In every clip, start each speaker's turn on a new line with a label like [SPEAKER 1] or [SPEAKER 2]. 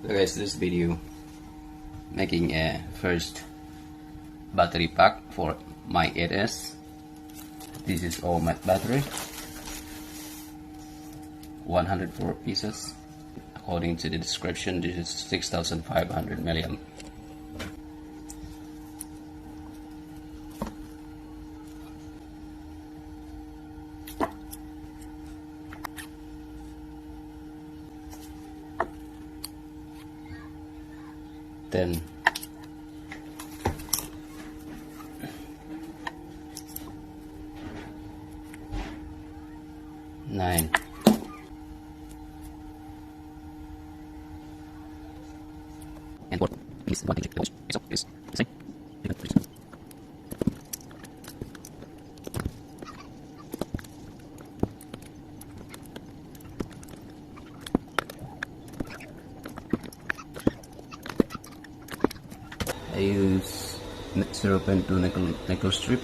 [SPEAKER 1] So guys, this video making a first battery pack for my 8S. This is all my battery, 104 pieces. According to the description, this is 6500 milliamp. Then 9 and 4 is one thing so is the same. I use 0.2 nickel strip.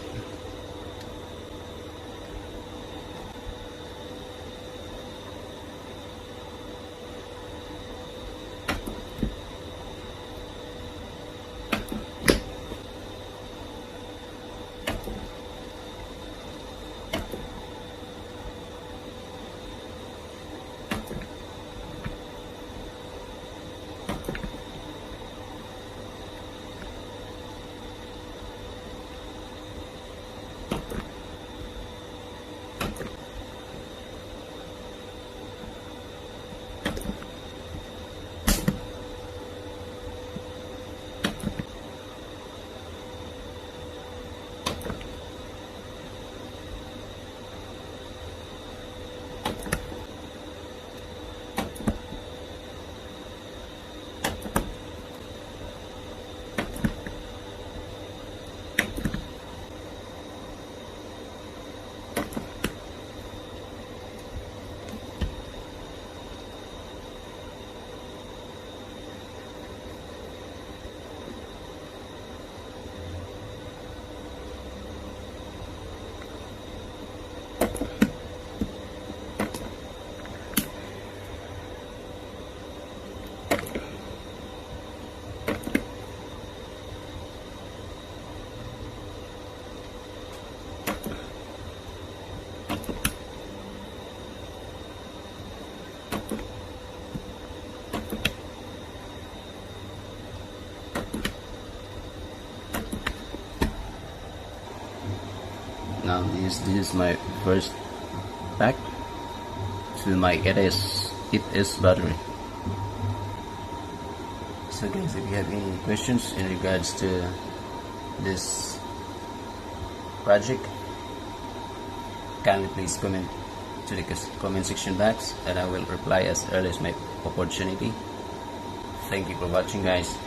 [SPEAKER 1] Now this is my first pack to my 8S battery. So guys, if you have any questions in regards to this project, kindly please comment to the comment section box and I will reply as early as my opportunity. Thank you for watching guys.